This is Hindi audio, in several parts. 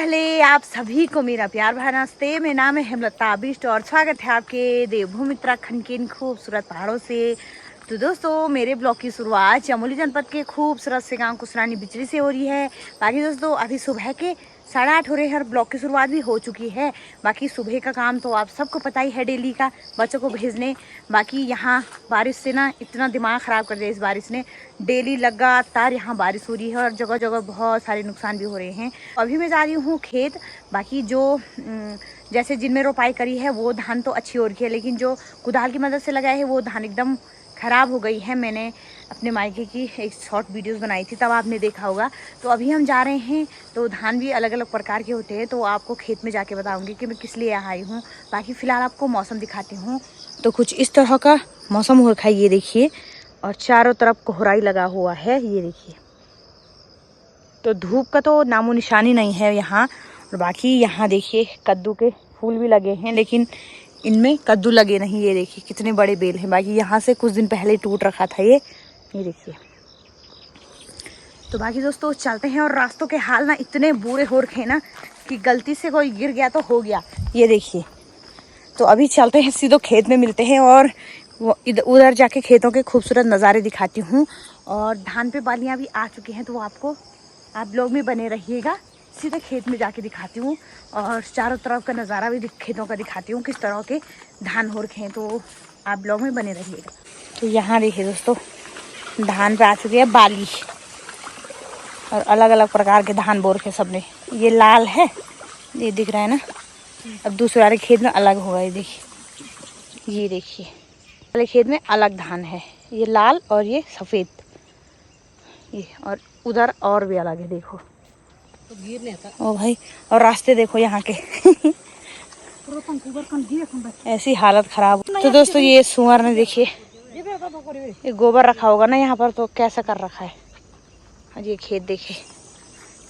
पहले आप सभी को मेरा प्यार भरा नमस्ते। मेरा नाम है हेमलता बिष्ट और स्वागत है आपके देवभूमि उत्तराखंड के इन खूबसूरत पहाड़ों से। तो दोस्तों, मेरे ब्लॉग की शुरुआत चमोली जनपद के खूबसूरत से गांव कुसरानी बिचरी से हो रही है। बाकी दोस्तों, अभी सुबह के 8:30 हो रहे हैं और ब्लॉग की शुरुआत भी हो चुकी है। बाकी सुबह का काम तो आप सबको पता ही है, डेली का बच्चों को भेजने। बाकी यहाँ बारिश से ना इतना दिमाग ख़राब कर दिया इस बारिश ने। डेली लगातार यहाँ बारिश हो रही है और जगह जगह बहुत सारे नुकसान भी हो रहे हैं। अभी मैं जा रही हूँ खेत। बाकी जो जैसे जिनमें रोपाई करी है वो धान तो अच्छी हो रही है, लेकिन जो कुदाल की मदद से लगाए है वो धान एकदम ख़राब हो गई है। मैंने अपने मायके की एक शॉर्ट वीडियोस बनाई थी, तब आपने देखा होगा। तो अभी हम जा रहे हैं। तो धान भी अलग अलग प्रकार के होते हैं, तो आपको खेत में जाके बताऊंगी कि मैं किस लिए यहाँ आई हूँ। बाकी फ़िलहाल आपको मौसम दिखाती हूँ। तो कुछ इस तरह का मौसम हो रखा है, ये देखिए। और चारों तरफ कोहराई लगा हुआ है, ये देखिए। तो धूप का तो नामो निशानी नहीं है यहाँ। और बाकी यहाँ देखिए कद्दू के फूल भी लगे हैं, लेकिन इनमें कद्दू लगे नहीं। ये देखिए कितने बड़े बेल हैं। बाकी यहाँ से कुछ दिन पहले टूट रखा था ये देखिए। तो बाकी दोस्तों चलते हैं। और रास्तों के हाल ना इतने बुरे हो रखे हैं ना कि गलती से कोई गिर गया तो हो गया, ये देखिए। तो अभी चलते हैं, सीधे खेत में मिलते हैं और वो उधर जाके खेतों के खूबसूरत नज़ारे दिखाती हूँ। और धान पे बालियाँ भी आ चुकी हैं, तो आप लोग में बने रहिएगा। सीधे खेत में जाके दिखाती हूँ और चारों तरफ का नज़ारा भी खेतों का दिखाती हूँ, किस तरह के धान हो रखे हैं। तो आप लोग में बने रहिएगा। तो यहाँ देखिए दोस्तों, धान पे आ चुकी है बाली और अलग अलग प्रकार के धान बो रखे सबने। ये लाल है, ये दिख रहा है ना। अब दूसरे वाले खेत में अलग होगा, ये देखिए। ये देखिए वाले खेत में अलग धान है, ये लाल और ये सफ़ेद। ये और उधर और भी अलग है, देखो। ओ भाई, और रास्ते देखो यहाँ के ऐसी हालत खराब। तो दोस्तों ये सुअर ने देखिए, ये गोबर रखा होगा ना यहाँ पर, तो कैसा कर रखा है। और ये खेत देखिए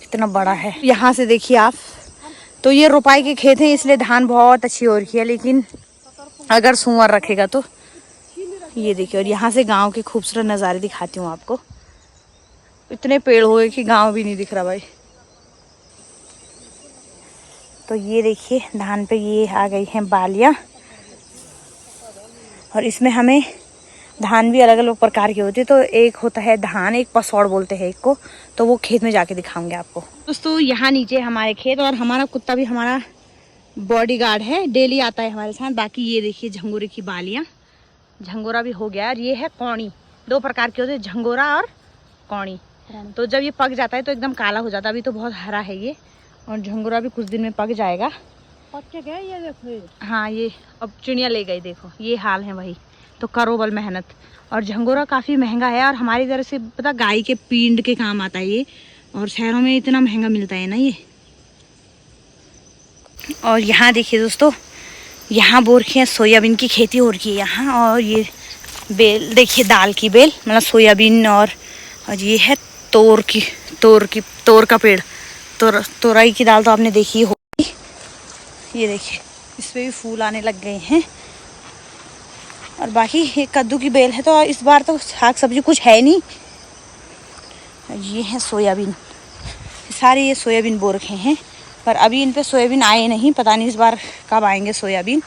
कितना बड़ा है। यहाँ से देखिए आप, तो ये रोपाई के खेत हैं, इसलिए धान बहुत अच्छी हो रही है। लेकिन अगर सुअर रखेगा तो ये देखिए। और यहाँ से गांव के खूबसूरत नज़ारे दिखाती हूँ आपको। इतने पेड़ हो गए कि गांव भी नहीं दिख रहा भाई। तो ये देखिए धान पे ये आ गई हैं बालियाँ। और इसमें हमें धान भी अलग अलग प्रकार की होती है। तो एक होता है धान, एक पसौड़ बोलते हैं एक को। तो वो खेत में जाके दिखाऊंगे आपको। दोस्तों यहाँ नीचे हमारे खेत, और हमारा कुत्ता भी हमारा बॉडीगार्ड है, डेली आता है हमारे साथ। बाकी ये देखिए झंगोरे की बालियाँ, झंगोरा भी हो गया। और ये है कौड़ी, 2 प्रकार के होते हैं, झंगोरा और कौड़ी। तो जब ये पक जाता है तो एकदम काला हो जाता है। अभी तो बहुत हरा है ये, और झंगोरा भी कुछ दिन में पक जाएगा। पक के गया ये देखो। हाँ, ये अब चिड़िया ले गई, देखो ये हाल है वही। तो करो बल मेहनत। और झंगोरा काफ़ी महंगा है, और हमारी इधर से पता गाय के पींड के काम आता है ये, और शहरों में इतना महंगा मिलता है ना ये। और यहाँ देखिए दोस्तों, यहाँ बो रखी है सोयाबीन की खेती हो रही है यहाँ। और ये बेल देखिए, दाल की बेल, मतलब सोयाबीन। और ये है तोर का पेड़। तोरई की दाल तो आपने देखी होगी। ये देखिए इस पे भी फूल आने लग गए हैं। और बाकी ये कद्दू की बेल है। तो इस बार तो साग सब्जी कुछ है नहीं। ये है सोयाबीन, सारे ये सोयाबीन बो रखे हैं, पर अभी इन पे सोयाबीन आए नहीं। पता नहीं इस बार कब आएंगे सोयाबीन।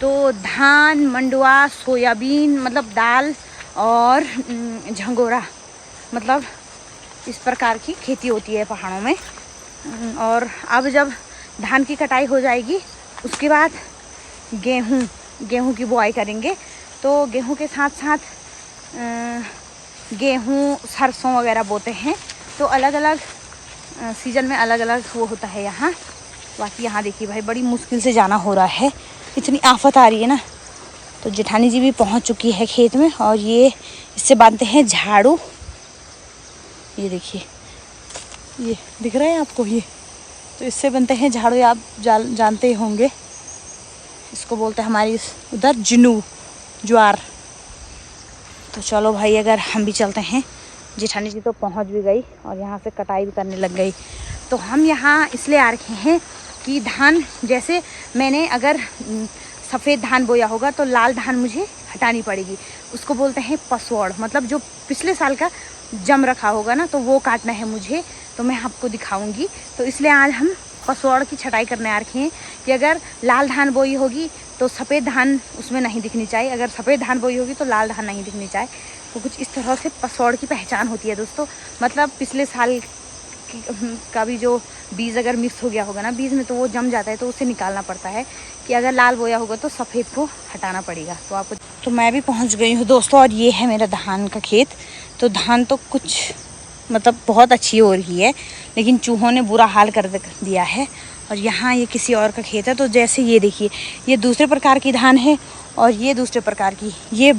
तो धान, मंडुआ, सोयाबीन मतलब दाल, और झंगोरा, मतलब इस प्रकार की खेती होती है पहाड़ों में। और अब जब धान की कटाई हो जाएगी, उसके बाद गेहूं की बुआई करेंगे। तो गेहूं के साथ साथ गेहूं, सरसों वगैरह बोते हैं। तो अलग अलग सीजन में अलग अलग वो होता है यहाँ। बाकी यहाँ देखिए भाई, बड़ी मुश्किल से जाना हो रहा है, इतनी आफत आ रही है ना। तो जेठानी जी भी पहुँच चुकी है खेत में, और ये इससे बांधते हैं झाड़ू। ये देखिए, ये दिख रहा है आपको ये। तो इससे बनते हैं झाड़ू, आप जानते होंगे। इसको बोलते हैं हमारी उधर ज्वार। तो चलो भाई, अगर हम भी चलते हैं। जेठानी जी तो पहुंच भी गई और यहाँ से कटाई भी करने लग गई। तो हम यहाँ इसलिए आ रखे हैं कि धान, जैसे मैंने अगर सफ़ेद धान बोया होगा तो लाल धान मुझे हटानी पड़ेगी। उसको बोलते हैं पसौड़, मतलब जो पिछले साल का जम रखा होगा ना, तो वो काटना है मुझे। तो मैं आपको दिखाऊंगी। तो इसलिए आज हम पसौड़ की छटाई करने आ रखे हैं कि अगर लाल धान बोई होगी तो सफ़ेद धान उसमें नहीं दिखनी चाहिए, अगर सफ़ेद धान बोई होगी तो लाल धान नहीं दिखनी चाहिए। तो कुछ इस तरह से पसौड़ की पहचान होती है दोस्तों। मतलब पिछले साल का भी जो बीज अगर मिक्स हो गया होगा ना बीज में, तो वो जम जाता है, तो उसे निकालना पड़ता है कि अगर लाल बोया होगा तो सफ़ेद को हटाना पड़ेगा। तो आपको तो मैं भी पहुंच गई हूँ दोस्तों, और ये है मेरा धान का खेत। तो धान तो कुछ मतलब बहुत अच्छी हो रही है, लेकिन चूहों ने बुरा हाल कर दिया है। और यहाँ ये किसी और का खेत है। तो जैसे ये देखिए, ये दूसरे प्रकार की धान है और ये दूसरे प्रकार की। ये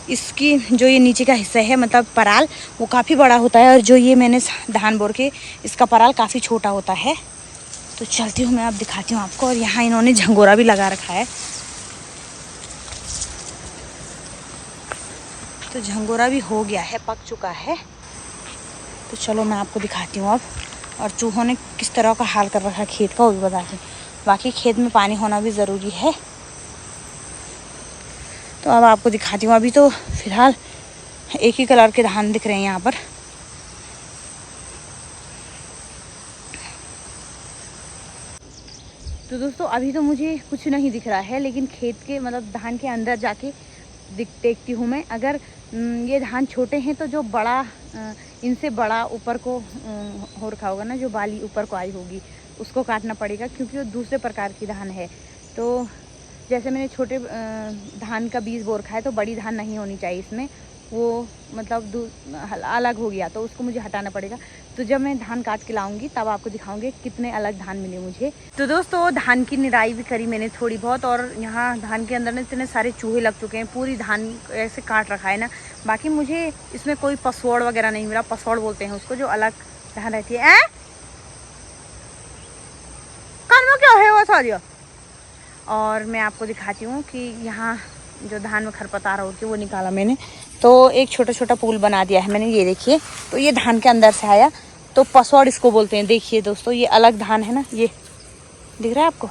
इसकी जो ये नीचे का हिस्सा है मतलब पराल, वो काफ़ी बड़ा होता है, और जो ये मैंने धान बोर के इसका पराल काफ़ी छोटा होता है। तो चलती हूँ मैं, अब दिखाती हूँ आपको। और यहाँ इन्होंने झंगोरा भी लगा रखा है। तो झंगोरा भी हो गया है, पक चुका है। तो चलो मैं आपको दिखाती हूँ अब। और चूहों ने किस तरह का हाल कर रखा है खेत का, वो भी बताती हूँ। बाकी खेत में पानी होना भी ज़रूरी है। तो अब आपको दिखाती हूँ। अभी तो फिलहाल एक ही कलर के धान दिख रहे हैं यहाँ पर। तो दोस्तों अभी तो मुझे कुछ नहीं दिख रहा है, लेकिन खेत के मतलब धान के अंदर जाके देखती हूँ मैं। अगर ये धान छोटे हैं तो जो बड़ा इनसे बड़ा ऊपर को हो रखा होगा ना, जो बाली ऊपर को आई होगी, उसको काटना पड़ेगा, क्योंकि वो दूसरे प्रकार की धान है। तो जैसे मैंने छोटे धान का बीज बो रखा है, तो बड़ी धान नहीं होनी चाहिए इसमें, वो मतलब अलग हो गया, तो उसको मुझे हटाना पड़ेगा। तो जब मैं धान काट के लाऊंगी तब आपको दिखाऊंगी कितने अलग धान मिले मुझे। तो दोस्तों धान की निराई भी करी मैंने थोड़ी बहुत, और यहाँ धान के अंदर ना इतने सारे चूहे लग चुके हैं, पूरी धान ऐसे काट रखा है ना। बाकी मुझे इसमें कोई पसौड़ वगैरह नहीं मिला। पसौड़ बोलते हैं उसको, जो अलग धान रहती है। कान में क्या है वो सारिया। और मैं आपको दिखाती हूँ कि यहाँ जो धान में खरपतवार होती है वो निकाला मैंने। तो एक छोटा छोटा पुल बना दिया है मैंने, ये देखिए। तो ये धान के अंदर से आया, तो पसौड़ इसको बोलते हैं। देखिए दोस्तों, ये अलग धान है ना, ये दिख रहा है आपको।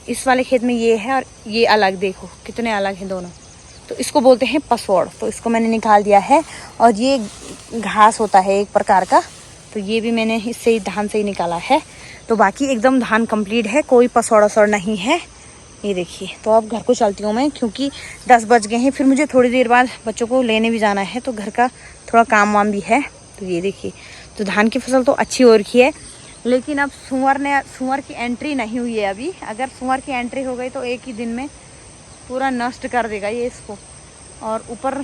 इस वाले खेत में ये है और ये अलग, देखो कितने अलग हैं दोनों। तो इसको बोलते हैं पसौड़। तो इसको मैंने निकाल दिया है। और ये घास होता है एक प्रकार का, तो ये भी मैंने इससे ही धान से ही निकाला है। तो बाकी एकदम धान कंप्लीट है, कोई पसौड़ वसौड़ नहीं है। ये देखिए। तो अब घर को चलती हूँ मैं, क्योंकि 10 बज गए हैं। फिर मुझे थोड़ी देर बाद बच्चों को लेने भी जाना है, तो घर का थोड़ा काम वाम भी है। तो ये देखिए, तो धान की फसल तो अच्छी हो रखी है, लेकिन अब सुअर की एंट्री नहीं हुई है अभी। अगर सुअर की एंट्री हो गई तो एक ही दिन में पूरा नष्ट कर देगा ये इसको। और ऊपर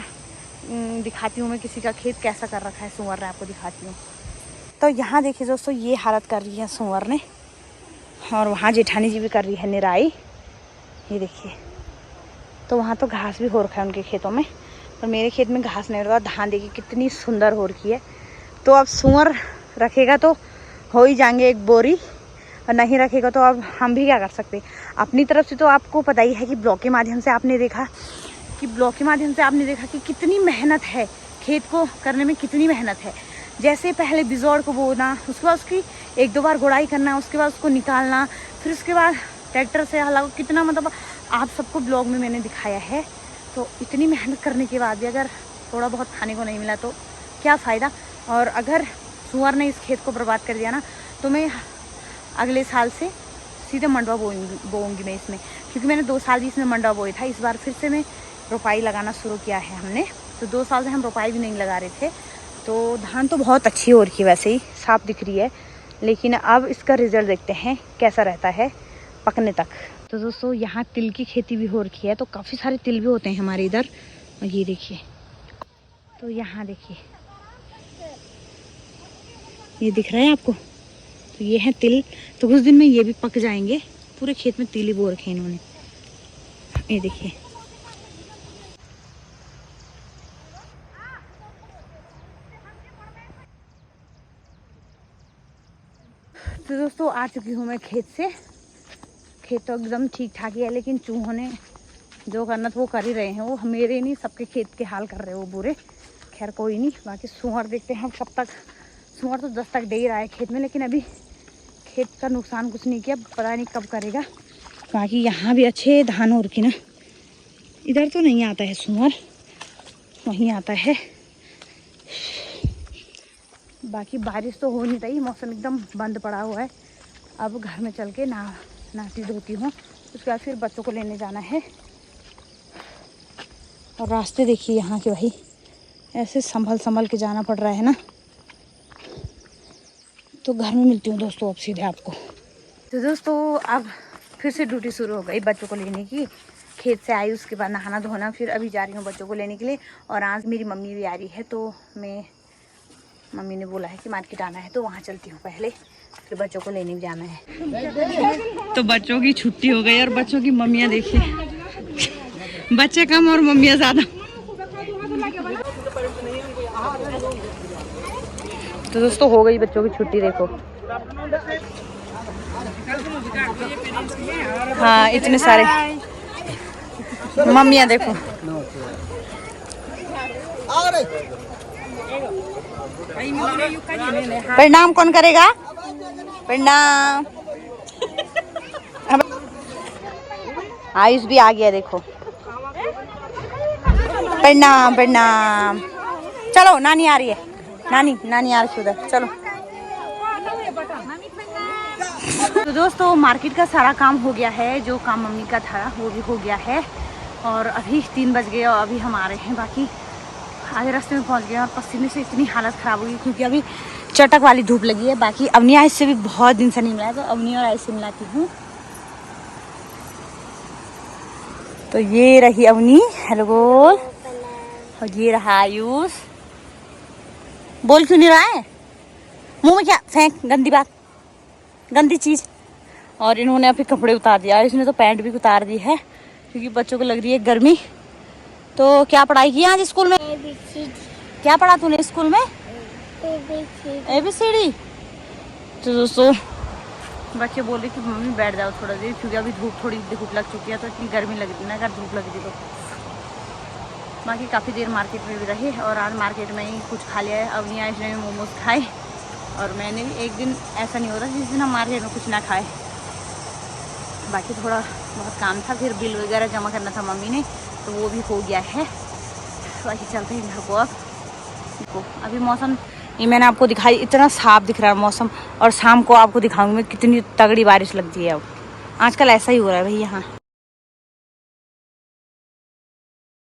दिखाती हूँ मैं किसी का खेत कैसा कर रखा है सुअर ने, आपको दिखाती हूँ। तो यहाँ देखिए दोस्तों, ये हालत कर रही है सुअर ने, और वहाँ जेठानी जी भी कर रही है निराई। ये देखिए। तो वहाँ तो घास भी हो रखा है उनके खेतों में, पर मेरे खेत में घास नहीं हो रहा। धान देखिए कितनी सुंदर हो रखी है। तो अब सुअर रखेगा तो हो ही जाएंगे एक बोरी, और नहीं रखेगा तो अब हम भी क्या कर सकते। अपनी तरफ से तो आपको पता ही है कि ब्लॉग के माध्यम से आपने देखा कि कितनी मेहनत है, खेत को करने में कितनी मेहनत है। जैसे पहले बिजौड़ को बोना, उसके बाद उसकी 1-2 बार गुड़ाई करना, उसके बाद उसको निकालना, फिर उसके बाद ट्रैक्टर से हला, कितना मतलब आप सबको ब्लॉग में मैंने दिखाया है। तो इतनी मेहनत करने के बाद भी अगर थोड़ा बहुत खाने को नहीं मिला तो क्या फ़ायदा। और अगर सुअर ने इस खेत को बर्बाद कर दिया ना, तो मैं अगले साल से सीधे मंडवा बोऊंगी मैं इसमें, क्योंकि मैंने 2 साल भी इसमें मंडवा बोया था। इस बार फिर से मैं रोपाई लगाना शुरू किया है हमने। तो 2 साल से हम रोपाई भी नहीं लगा रहे थे। तो धान तो बहुत अच्छी हो रही है, वैसे ही साफ दिख रही है, लेकिन अब इसका रिजल्ट देखते हैं कैसा रहता है पकने तक। तो दोस्तों यहाँ तिल की खेती भी हो रखी है, तो काफ़ी सारे तिल भी होते हैं हमारे इधर। और ये देखिए, तो यहाँ देखिए, ये दिख रहा है आपको। तो ये है तिल। तो कुछ दिन में ये भी पक जाएंगे। पूरे खेत में तिल ही बो रखे हैं इन्होंने। ये देखिए। तो दोस्तों आ चुकी हूँ मैं खेत से। खेत तो एकदम ठीक ठाक ही है, लेकिन चूहों ने जो करना था वो कर ही रहे हैं। वो मेरे नहीं, सबके खेत के हाल कर रहे हैं वो बुरे। खैर कोई नहीं, बाकी सुअर देखते हैं कब तक। सुअर तो 10 तक दे ही रहा है खेत में, लेकिन अभी खेत का नुकसान कुछ नहीं किया, पता नहीं कब करेगा। बाकी यहाँ भी अच्छे धान हो रखी ना। इधर तो नहीं आता है सुअर, वहीं आता है। बाकी बारिश तो हो नहीं रही, मौसम एकदम बंद पड़ा हुआ है। अब घर में चल के नहाती धोती हूँ, उसके बाद फिर बच्चों को लेने जाना है। और रास्ते देखिए यहाँ के, भाई ऐसे संभल के जाना पड़ रहा है ना। तो घर में मिलती हूँ दोस्तों अब सीधे आपको। तो दोस्तों अब फिर से ड्यूटी शुरू हो गई बच्चों को लेने की। खेत से आई, उसके बाद नहाना धोना, फिर अभी जा रही हूँ बच्चों को लेने के लिए। और आज मेरी मम्मी भी आ रही है, तो मम्मी ने बोला है कि मार्केट आना है, तो वहाँ चलती हूँ पहले, फिर बच्चों को लेने भी जाना है। तो बच्चों की छुट्टी हो गई और बच्चों की मम्मियाँ देखिए, बच्चे कम और मम्मियाँ ज़्यादा। तो दोस्तों हो गई बच्चों की छुट्टी, देखो हाँ इतने सारे मम्मियाँ देखो। प्रणाम कौन करेगा? प्रणाम। आयुष भी आ गया देखो। प्रणाम प्रणाम। चलो नानी आ रही है, नानी आ रही है उधर, चलो। तो दोस्तों मार्केट का सारा काम हो गया है, जो काम मम्मी का था वो भी हो गया है। और अभी 3 बज गए और अभी हम आ रहे हैं। बाकी आधे रास्ते में पहुंच गए और पसीने से इतनी हालत ख़राब हो गई क्योंकि अभी चटक वाली धूप लगी है। बाकी अवनी आइस से भी बहुत दिन से नहीं मिला है, तो अवनी और आइस से मिलाती हूँ। तो ये रही अवनी, हेलो बोल। और ये रहा आयुष, बोल क्यों नहीं रहा है? मुंह में क्या फेंक, गंदी बात, गंदी चीज़। और इन्होंने अभी कपड़े उतार दिया, इसने तो पैंट भी उतार दी है क्योंकि बच्चों को लग रही है गर्मी। तो क्या पढ़ाई की आज स्कूल में? क्या पढ़ा तूने स्कूल में? ABCD। तो दोस्तों बच्चे बोल रहे कि मम्मी बैठ जाओ थोड़ा देर, क्योंकि अभी थोड़ी धूप लग चुकी है, तो इतनी गर्मी लग रही ना, अगर धूप लग रही तो। बाकी काफ़ी देर मार्केट में भी रहे और आज मार्केट में ही कुछ खा लिया है। अवनी आयुष ने मोमोज खाए और मैंने भी। एक दिन ऐसा नहीं होता जिस दिन हम मार्केट में कुछ ना खाए। बाकी थोड़ा बहुत काम था, फिर बिल वगैरह जमा करना था मम्मी ने, तो वो भी हो गया है। बाकी चलते हैं घर को। अब देखो अभी मौसम, ये मैंने आपको दिखाई, इतना साफ दिख रहा है मौसम। और शाम को आपको दिखाऊंगी मैं कितनी तगड़ी बारिश लगती है। अब आजकल ऐसा ही हो रहा है भाई यहाँ।